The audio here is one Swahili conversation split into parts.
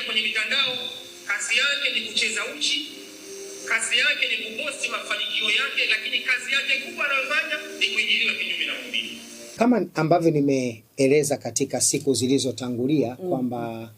ukiingia kwenye mitandao, kazi yake ni kucheza uchi, kazi yake ni kuposti mafanikio yake, lakini kazi yake kubwa anayofanya ni kuingiliwa kinyume na maumbile. Kama ambavyo nimeeleza katika siku zilizotangulia kwamba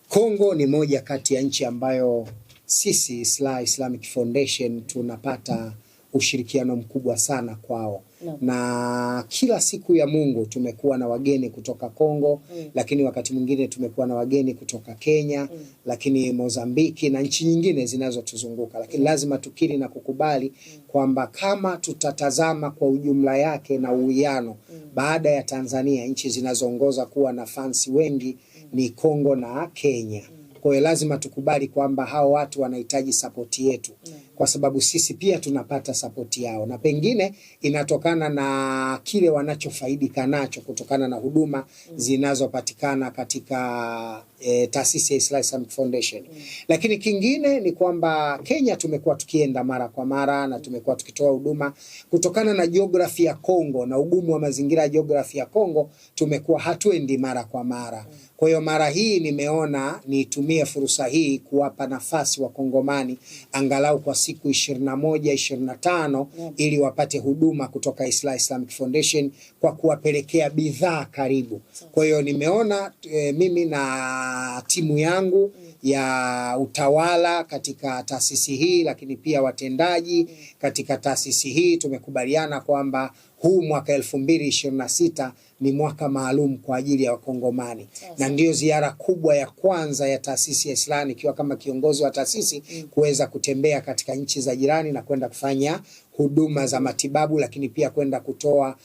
Kongo ni moja kati ya nchi ambayo sisi Islamic Foundation tunapata ushirikiano mkubwa sana kwao. Na kila siku ya Mungu tumekuwa na wageni kutoka Kongo, lakini wakati mwingine tumekuwa na wageni kutoka Kenya, lakini Mozambiki na nchi nyingine zinazotuzunguka. Lakini lazima tukiri na kukubali kwamba kama tutatazama kwa ujumla yake na uwiano, baada ya Tanzania, nchi zinazoongoza kuwa na fans wengi ni Kongo na Kenya. Kwa hiyo lazima tukubali kwamba hao watu wanahitaji sapoti yetu, kwa sababu sisi pia tunapata sapoti yao, na pengine inatokana na kile wanachofaidika nacho kutokana na huduma zinazopatikana katika taasisi ya Islamic Foundation. Lakini kingine ni kwamba Kenya tumekuwa tukienda mara kwa mara na tumekuwa tukitoa huduma kutokana na jiografia ya Kongo na ugumu wa mazingira ya jiografia ya Kongo, tumekuwa hatuendi mara kwa mara. Kwa hiyo mara hii nimeona nitumie fursa hii kuwapa nafasi wa Kongomani angalau kwa siku 21, 25 ili wapate huduma kutoka Islamic Foundation kwa kuwapelekea bidhaa karibu. Kwa hiyo nimeona mimi na timu yangu ya utawala katika taasisi hii, lakini pia watendaji katika taasisi hii, tumekubaliana kwamba huu mwaka 2026 ni mwaka maalum kwa ajili ya Wakongomani. Na ndio ziara kubwa ya kwanza ya taasisi ya Islami ikiwa kama kiongozi wa taasisi kuweza kutembea katika nchi za jirani na kwenda kufanya huduma za matibabu, lakini pia kwenda kutoa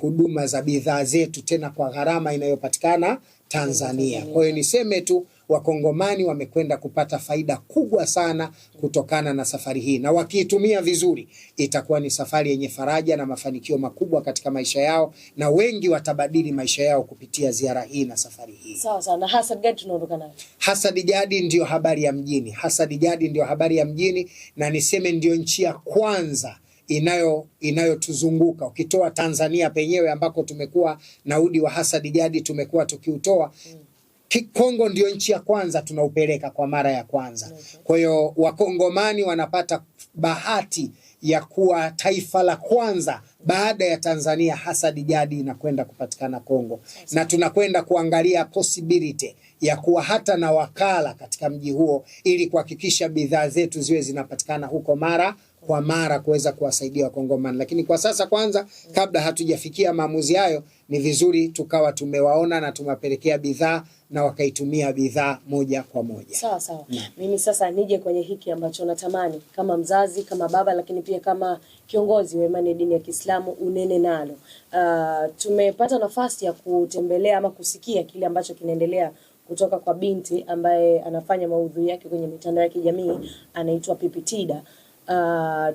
huduma za bidhaa zetu tena kwa gharama inayopatikana Tanzania. Kwa hiyo niseme tu Wakongomani wamekwenda kupata faida kubwa sana kutokana na safari hii, na wakiitumia vizuri itakuwa ni safari yenye faraja na mafanikio makubwa katika maisha yao, na wengi watabadili maisha yao kupitia ziara hii na safari hii. Sawa sawa. Na Hasad Gadi tunaondoka nayo. Hasad Gadi ndio habari ya mjini. Hasad Gadi ndio habari ya mjini, na niseme ndio nchi ya kwanza inayotuzunguka ukitoa Tanzania penyewe ambako tumekuwa na udi wa Hasad Gadi tumekuwa tukiutoa. Kongo ndio nchi ya kwanza tunaupeleka kwa mara ya kwanza. Kwa hiyo Wakongomani wanapata bahati ya kuwa taifa la kwanza baada ya Tanzania. Hasad Gadi inakwenda kupatikana Kongo, na tunakwenda kuangalia possibility ya kuwa hata na wakala katika mji huo ili kuhakikisha bidhaa zetu ziwe zinapatikana huko mara kwa mara kuweza kuwasaidia Wakongomani. Lakini kwa sasa kwanza, kabla hatujafikia maamuzi hayo, ni vizuri tukawa tumewaona na tumapelekea bidhaa na wakaitumia bidhaa moja kwa moja. Sawa sawa. Mimi sasa nije kwenye hiki ambacho natamani kama mzazi, kama baba, lakini pia kama kiongozi wa imani ya dini ya Kiislamu unene nalo. Tumepata nafasi ya kutembelea ama kusikia kile ambacho kinaendelea kutoka kwa binti ambaye anafanya maudhui yake kwenye mitandao ya kijamii, anaitwa Pipi Tida.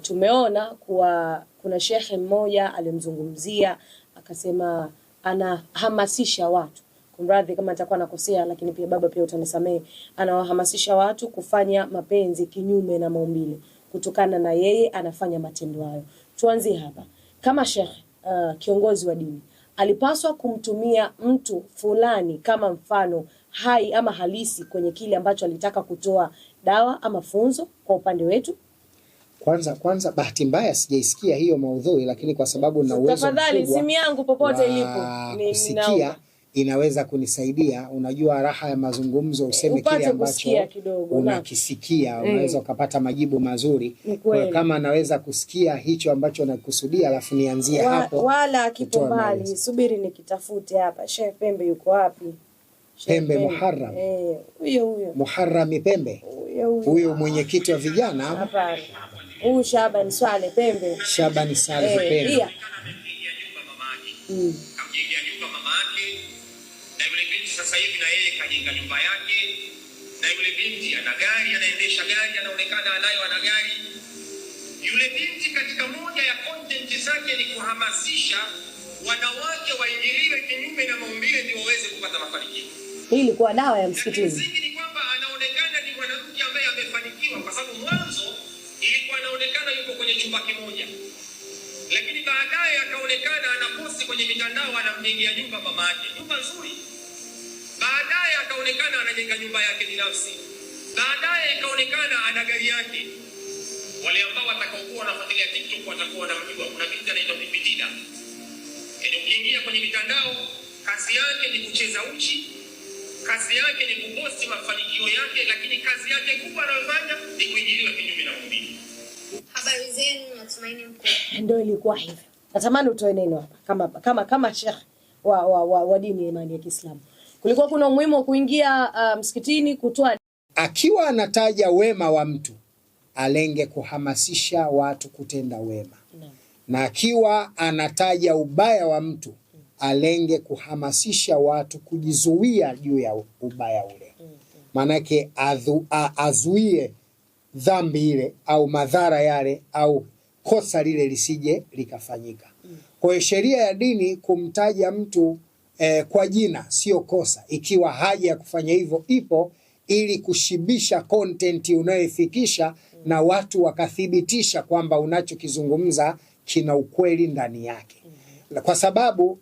Tumeona kuwa kuna shekhe mmoja alimzungumzia akasema anahamasisha watu, kumradhi kama nitakuwa nakosea, lakini pia baba pia utanisamehe, anawahamasisha watu kufanya mapenzi kinyume na maumbile kutokana na yeye anafanya matendo hayo. Tuanzie hapa. Kama shekhe, kiongozi wa dini, alipaswa kumtumia mtu fulani kama mfano hai ama halisi kwenye kile ambacho alitaka kutoa dawa ama funzo kwa upande wetu? Kwanza bahati mbaya sijaisikia hiyo maudhui, lakini kwa sababu na uwezo tafadhali simu yangu popote ilipo kusikia inaweza kunisaidia. Unajua raha ya mazungumzo, useme kile ambacho unakisikia, unaweza ukapata majibu mazuri. Kwa kama naweza kusikia hicho ambacho nakusudia, alafu nianzie hapo. Wala kipo mbali, subiri nikitafute hapa. Sheikh Pembe yuko wapi? Pembe Muharram. Huyo Muharram Pembe. Huyo mwenyekiti wa vijana. Hapana. Huyu Shaban Swale Pembe. Shaban Swale Pembe. Kamjengea nyumba mama yake, na yule binti sasa hivi na yeye kajenga nyumba yake, na yule binti ana gari, anaendesha gari, anaonekana anayo ana gari. Yule binti katika moja ya content zake ni kuhamasisha wanawake waingiliwe kinyume na maumbile ndio waweze kupata mafanikio. Hii ilikuwa dawa ya msikitini. Msingi ni kwamba anaonekana ni mwanamke ambaye amefanikiwa, kwa sababu mwanzo ilikuwa anaonekana yuko kwenye chumba kimoja, lakini baadaye akaonekana anaposti kwenye mitandao anamjengea nyumba mama yake, nyumba nzuri. Baadaye ikaonekana anajenga nyumba yake binafsi, baadaye ikaonekana ana gari yake. Wale ambao watakaokuwa wanafuatilia TikTok watakuwa wanamjua. Kuna binti anaitwa Pipitida. Yaani ukiingia kwenye mitandao, kazi yake ni kucheza uchi, kazi yake ni kuposti mafanikio yake, lakini kazi yake kubwa anayofanya ni kuingiliwa kinyume na maumbile. Habari zenu, natumaini mko. Ndio ilikuwa hivyo. Natamani utoe neno hapa kama Sheikh wa dini ya imani ya Kiislamu. Kulikuwa kuna umuhimu wa kuingia msikitini kutoa, akiwa anataja wema wa mtu alenge kuhamasisha watu kutenda wema. Na akiwa anataja ubaya wa mtu alenge kuhamasisha watu kujizuia juu ya ubaya ule. Manake azuie dhambi ile au madhara yale au kosa lile lisije likafanyika. Kwa hiyo sheria ya dini kumtaja mtu kwa jina sio kosa, ikiwa haja ya kufanya hivyo ipo, ili kushibisha content unayoifikisha na watu wakathibitisha kwamba unachokizungumza kina ukweli ndani yake. Kwa sababu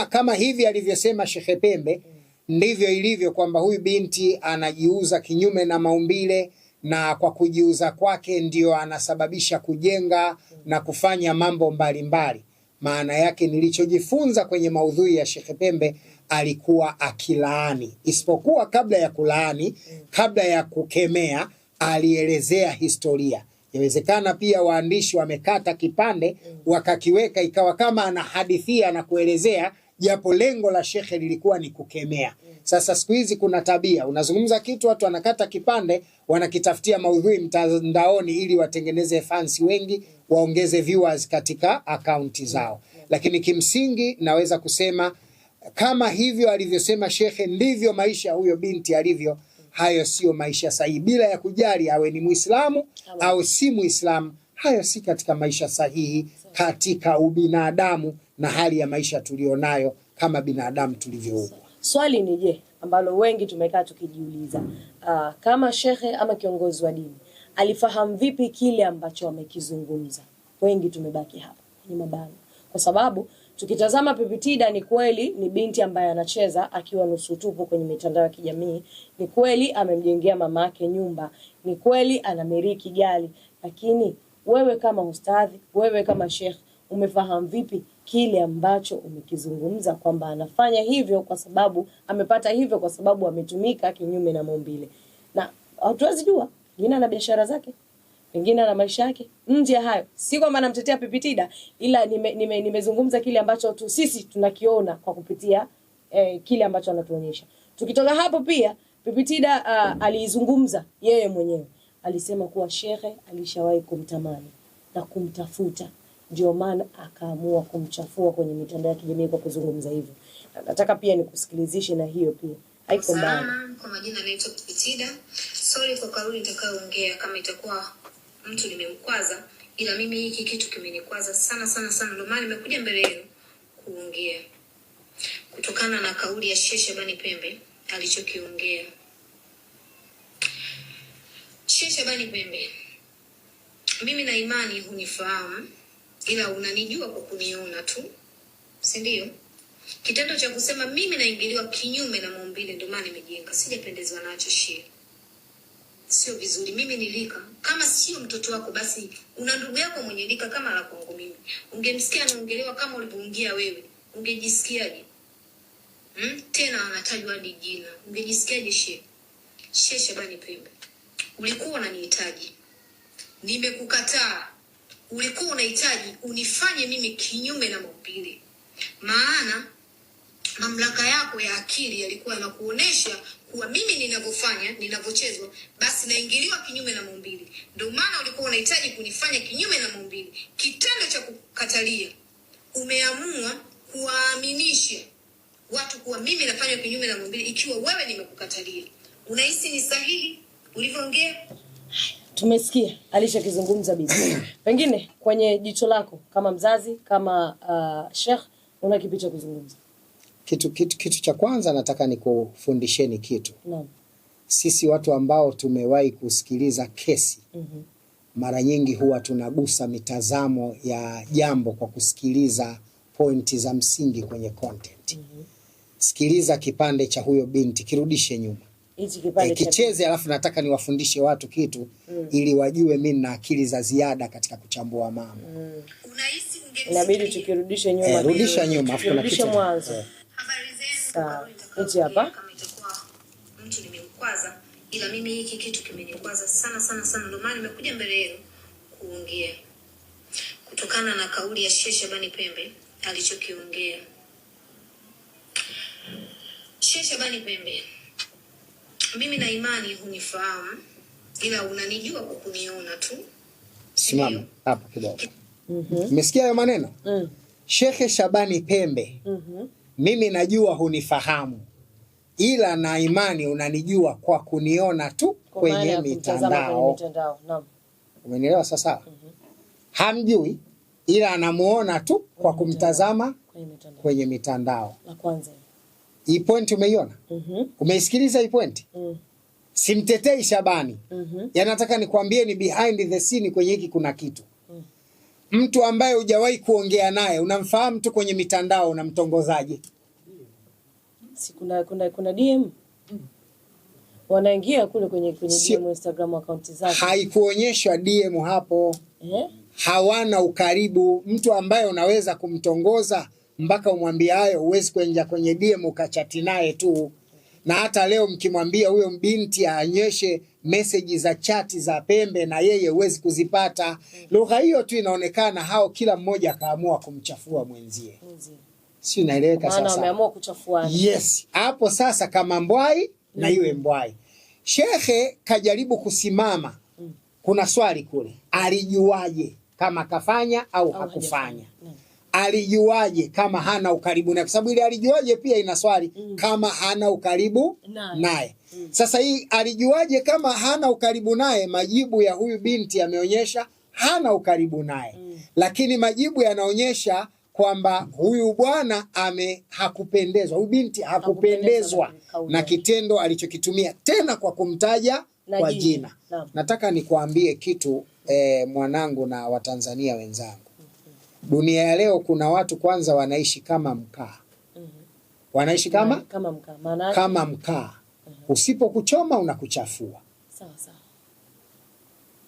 kama hivi alivyosema Sheikh Pembe, ndivyo ilivyo kwamba huyu binti anajiuza kinyume na maumbile, na kwa kujiuza kwake ndio anasababisha kujenga na kufanya mambo mbalimbali. Maana yake nilichojifunza kwenye maudhui ya Sheikh Pembe, alikuwa akilaani, isipokuwa kabla ya kulaani, kabla ya kukemea, alielezea historia. Yawezekana pia waandishi wamekata kipande wakakiweka ikawa kama anahadithia na kuelezea, japo lengo la shekhe lilikuwa ni kukemea. Sasa siku hizi kuna tabia, unazungumza kitu watu wanakata kipande, wanakitafutia maudhui mtandaoni ili watengeneze fans wengi, waongeze viewers katika akaunti zao. Lakini kimsingi naweza kusema kama hivyo alivyosema shekhe ndivyo maisha huyo binti alivyo. Hayo sio maisha sahihi, bila ya kujali awe ni Muislamu au si Muislamu. Hayo si katika maisha sahihi katika ubinadamu na hali ya maisha tulionayo kama binadamu tulivyoumbwa. Swali ni je, ambalo wengi tumekaa tukijiuliza, kama shekhe ama kiongozi wa dini alifahamu vipi kile ambacho amekizungumza? Wengi tumebaki hapa kwenye mabano, kwa sababu tukitazama Pipitida ni kweli ni binti ambaye anacheza akiwa nusu tupu kwenye mitandao ya kijamii. Ni kweli amemjengea mamake nyumba. Ni kweli anamiliki gari. Lakini wewe kama ustadhi, wewe kama sheikh, umefahamu vipi kile ambacho umekizungumza kwamba anafanya hivyo kwa sababu amepata hivyo kwa sababu ametumika kinyume na maumbile? Na hatuwezi jua, pengine ana biashara zake, pengine ana maisha yake nje hayo. Si kwamba namtetea Pipitida, ila nimezungumza kile ambacho sisi tunakiona kwa kupitia kile ambacho anatuonyesha. Tukitoka hapo pia Pipitida alizungumza yeye mwenyewe. Alisema kuwa shekhe alishawahi kumtamani na kumtafuta, ndio maana akaamua kumchafua kwenye mitandao ya kijamii kwa kuzungumza hivyo. Nataka pia nikusikilizishe na hiyo pia. Haiko mbali. Kwa majina naitwa Pipitida. Sorry kwa kauli nitakayoongea kama itakuwa mtu nimemkwaza, ila mimi hiki kitu kimenikwaza sana sana sana, ndio maana nimekuja mbele yenu kuongea. Kutokana na kauli ya Sheikh Shabani Pembe alichokiongea. Sheikh Shabani Pembe, mimi na imani hunifahamu, ila unanijua kwa kuniona tu, si ndio? Kitendo cha kusema mimi naingiliwa kinyume na maumbile ndio maana nimejenga, sijapendezwa nacho Sheikh. Sio vizuri. Mimi nilika, kama sio mtoto wako basi una ndugu yako mwenye lika kama la kwangu mimi. Ungemsikia anaongelewa kama ulivyoongea wewe, ungejisikiaje? Tena anatajwa hadi jina. Ungejisikiaje Sheikh? Sheikh Shabani Pembe, ulikuwa unanihitaji, nimekukataa. Ulikuwa unahitaji unifanye mimi kinyume na maumbile. Maana mamlaka yako ya akili yalikuwa yanakuonesha kuwa mimi ninavyofanya, ninavyochezwa, basi naingiliwa kinyume na maumbile. Ndio maana ulikuwa unahitaji kunifanya kinyume na maumbile. Kitendo cha kukatalia, umeamua kuwaaminisha watu kuwa mimi nafanya kinyume na maumbile ikiwa wewe nimekukatalia. Unahisi ni sahihi ulivyoongea? Tumesikia alishakizungumza bibi. Pengine kwenye jicho lako kama mzazi, kama sheikh, una kipi cha kuzungumza? Kitu cha kwanza nataka nikufundisheni kitu. Naam. Sisi watu ambao tumewahi kusikiliza kesi, mara nyingi huwa tunagusa mitazamo ya jambo kwa kusikiliza pointi za msingi kwenye content. sikiliza kipande cha huyo binti, kirudishe nyuma. Hichi kipande kicheze, alafu nataka niwafundishe watu kitu ili wajue mimi na akili za ziada katika kuchambua mambo. Inabidi tukirudishe nyuma. Rudisha nyuma afu kuna kitu mwanzo. Habari zenu. Sawa. Hichi hapa. Kama itakuwa mtu nimemkwaza, ila mimi hiki kitu kimenikwaza sana sana sana, ndio maana nimekuja mbele yenu kuongea. Kutokana na kauli ya Sheikh Shabani Pembe alichokiongea. Sheikh Shabani Pembe, mimi na imani hunifahamu, ila unanijua kwa kuniona tu. Simama hapa kidogo. Umesikia hayo maneno? Sheikh Shabani Pembe, mimi najua hunifahamu, ila na imani unanijua kwa kuniona tu kwenye mitandao. Naam. Umenielewa sasa? Hamjui, ila anamuona tu kwa kumtazama kwenye mitandao. La kwanza. Hii point umeiona? Umeisikiliza hii point? Simtetei Shabani. Yaani nataka nikwambie ni behind the scene kwenye hiki kuna kitu. Mtu ambaye hujawahi kuongea naye, unamfahamu tu kwenye mitandao, unamtongozaje? Si kuna DM. Wanaingia kule kwenye DM Instagram account zake. Haikuonyeshwa DM hapo. Hawana ukaribu. Mtu ambaye unaweza kumtongoza mpaka umwambie hayo, huwezi kuingia kwenye DM ukachati naye tu. Na hata leo mkimwambia huyo binti aonyeshe message za chati za Pembe na yeye huwezi kuzipata. Lugha hiyo tu inaonekana hao kila mmoja akaamua kumchafua mwenzie. Si unaeleweka sasa? Maana wameamua kuchafuana. Yes. Hapo sasa kama mbwai na iwe mbwai. Shekhe kajaribu kusimama. Kuna swali kule. Alijuaje kama kafanya au hakufanya? Alijuaje kama hana ukaribu naye? Kwa sababu ile alijuaje pia ina swali kama hana ukaribu naye. Sasa hii alijuaje kama hana ukaribu naye? Majibu ya huyu binti yameonyesha hana ukaribu naye. Lakini majibu yanaonyesha kwamba huyu bwana hakupendezwa. Huyu binti hakupendezwa na kitendo alichokitumia, tena kwa kumtaja kwa jina. Nataka nikuambie kitu mwanangu na Watanzania wenzangu. Dunia ya leo kuna watu kwanza wanaishi kama mkaa. Wanaishi kama mkaa. Maana kama mkaa. Usipokuchoma unakuchafua. Sawa sawa.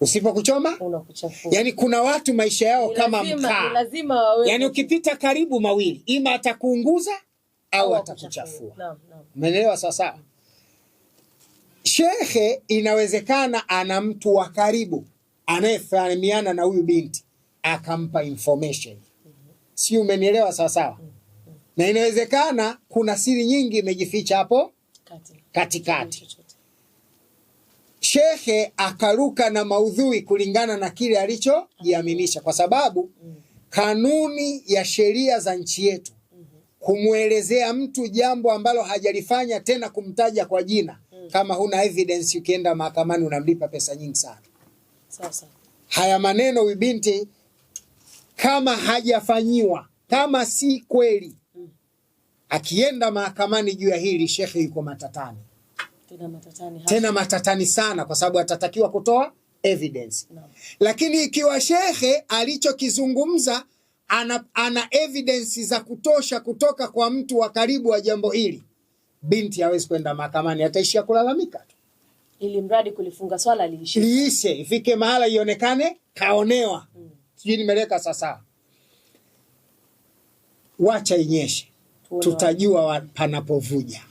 Usipokuchoma unakuchafua. Yaani kuna watu maisha yao kama mkaa. Lazima wawe. Yaani ukipita karibu mawili, ima atakuunguza au atakuchafua. Naam. Umeelewa sasa? Shekhe inawezekana ana mtu wa karibu anayefahamiana na huyu binti, akampa information. Si umenielewa sawa sawa? Na inawezekana kuna siri nyingi imejificha hapo katikati. Shekhe akaruka na maudhui kulingana na kile alichojiaminisha, kwa sababu kanuni ya sheria za nchi yetu kumwelezea mtu jambo ambalo hajalifanya, tena kumtaja kwa jina, kama huna evidence ukienda mahakamani unamlipa pesa nyingi sana. Sasa haya maneno binti kama hajafanyiwa, kama si kweli, akienda mahakamani juu ya hili, shekhe yuko matatani. Tena matatani sana, kwa sababu atatakiwa kutoa evidence. Lakini ikiwa shekhe alichokizungumza ana evidence za kutosha kutoka kwa mtu wa karibu wa jambo hili, binti hawezi kwenda mahakamani, ataishia kulalamika tu. Ili mradi kulifunga swala liishe, ifike mahala ionekane kaonewa. Sijui nimeleka sasa. Wacha inyeshe, tutajua panapovuja.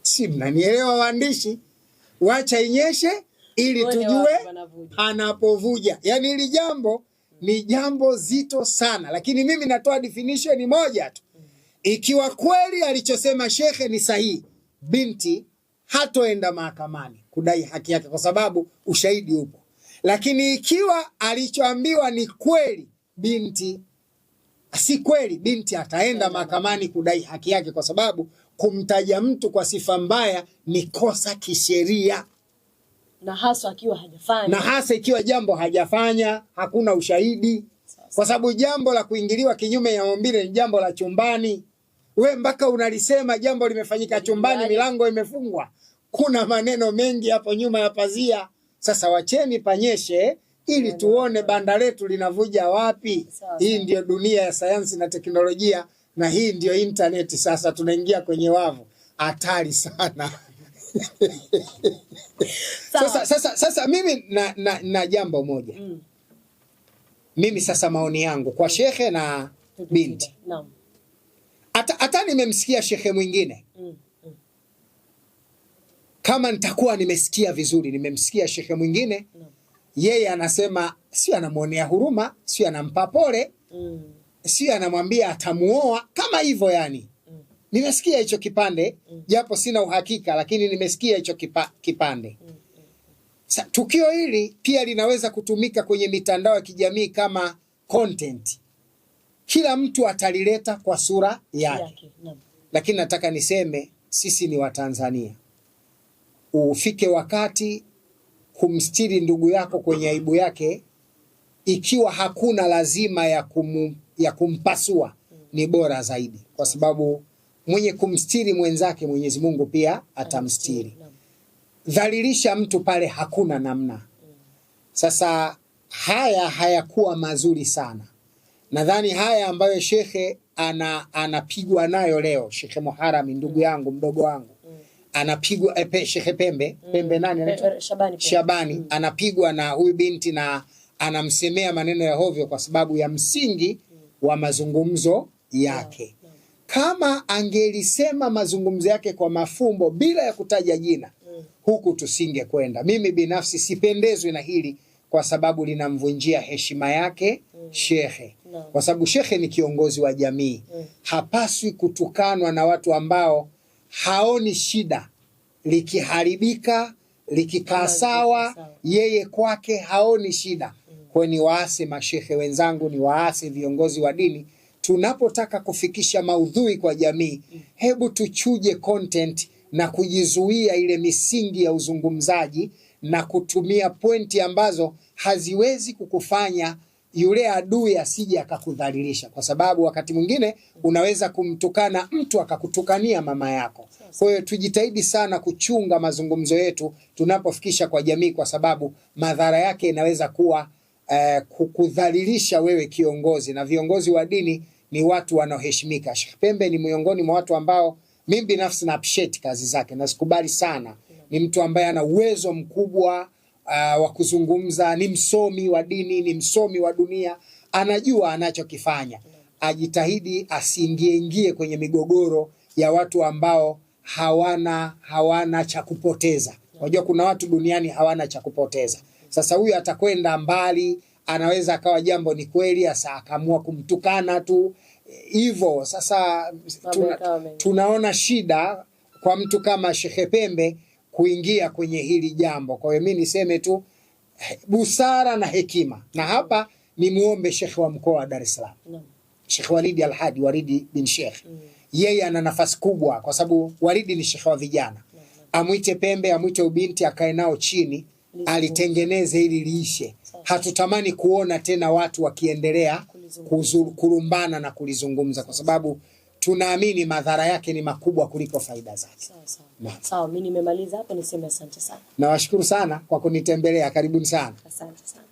Si mnanielewa waandishi? Wacha inyeshe ili tujue panapovuja. Yaani hili jambo ni jambo zito sana, lakini mimi natoa definition moja tu. Ikiwa kweli alichosema shekhe ni sahihi, binti hatoenda mahakamani kudai haki yake, kwa sababu ushahidi upo. Lakini ikiwa alichoambiwa ni kweli, binti si kweli, binti ataenda mahakamani kudai haki yake, kwa sababu kumtaja mtu kwa sifa mbaya ni kosa kisheria. Na hasa akiwa hajafanya. Na hasa ikiwa jambo hajafanya, hakuna ushahidi. Kwa sababu jambo la kuingiliwa kinyume ya maumbile ni jambo la chumbani. We mpaka unalisema jambo limefanyika chumbani, milango imefungwa. Kuna maneno mengi hapo nyuma ya pazia. Sasa wacheni panyeshe ili tuone banda letu linavuja wapi. Hii ndio dunia ya sayansi na teknolojia. na hii ndio internet sasa, tunaingia kwenye wavu, hatari sana. Sasa mimi na jambo moja. Mimi sasa maoni yangu kwa shekhe na binti. Naam. Hata nimemsikia shekhe mwingine. Kama nitakuwa nimesikia vizuri, nimemsikia shekhe mwingine. Yeye anasema sio anamuonea huruma, sio anampa pole, sio anamwambia atamuoa kama hivyo yani. Nimesikia hicho kipande, japo sina uhakika, lakini nimesikia hicho kipande. Tukio hili pia linaweza kutumika kwenye mitandao ya kijamii kama content. Kila mtu atalileta kwa sura yake. Lakini nataka niseme sisi ni Watanzania. Ufike wakati kumstiri ndugu yako kwenye aibu yake, ikiwa hakuna lazima ya kumpasua, ni bora zaidi, kwa sababu mwenye kumstiri mwenzake Mwenyezi Mungu pia atamstiri. Dhalilisha mtu pale hakuna namna. Sasa haya hayakuwa mazuri sana. Nadhani haya ambayo shekhe anapigwa nayo leo, Shekhe Muharami ndugu yangu mdogo wangu, anapigwa Shekhe Pembe nani anaitwa? Shabani anapigwa na huyu binti na anamsemea maneno ya hovyo kwa sababu ya msingi wa mazungumzo yake. Kama angelisema mazungumzo yake kwa mafumbo bila ya kutaja jina, huku tusinge kwenda. Mimi binafsi sipendezwi na hili kwa sababu linamvunjia heshima yake shekhe. Kwa sababu shekhe ni kiongozi wa jamii. Hapaswi kutukanwa na watu ambao haoni shida likiharibika, likikaa sawa, yeye kwake haoni shida. Kwa ni waase mashekhe wenzangu, ni waase viongozi wa dini, tunapotaka kufikisha maudhui kwa jamii, hebu tuchuje content na kujizuia ile misingi ya uzungumzaji na kutumia pointi ambazo haziwezi kukufanya yule adui asije akakudhalilisha, kwa sababu wakati mwingine unaweza kumtukana mtu akakutukania mama yako. Kwa hiyo tujitahidi sana kuchunga mazungumzo yetu tunapofikisha kwa jamii, kwa sababu madhara yake inaweza kuwa kukudhalilisha wewe kiongozi, na viongozi wa dini ni watu wanaoheshimika. Sheikh Pembe ni miongoni mwa watu ambao mimi binafsi na appreciate kazi zake na sikubali sana. Ni mtu ambaye ana uwezo mkubwa wa kuzungumza, ni msomi wa dini, ni msomi wa dunia, anajua anachokifanya. Ajitahidi asiingie kwenye migogoro ya watu ambao hawana cha kupoteza. Unajua kuna watu duniani hawana cha kupoteza. Sasa huyu atakwenda mbali, anaweza akawa jambo ni kweli, asa akaamua kumtukana tu hivyo. Sasa tunaona shida kwa mtu kama Sheikh Pembe kuingia kwenye hili jambo. Kwa hiyo mimi niseme tu busara na hekima. Na hapa ni muombe Sheikh wa mkoa wa Dar es Salaam, Sheikh Walidi Al-Hadi, Walidi bin Sheikh. Yeye ana nafasi kubwa kwa sababu Walidi ni Sheikh wa vijana. Amuite Pembe, amuite ubinti, akae nao chini, alitengeneze ili liishe. Hatutamani kuona tena watu wakiendelea kurumbana na kulizungumza, kwa sababu tunaamini madhara yake ni makubwa kuliko faida zake. Sawa, mimi nimemaliza hapo, niseme asante sana. Nawashukuru sana kwa kunitembelea, karibuni sana. Asante sana.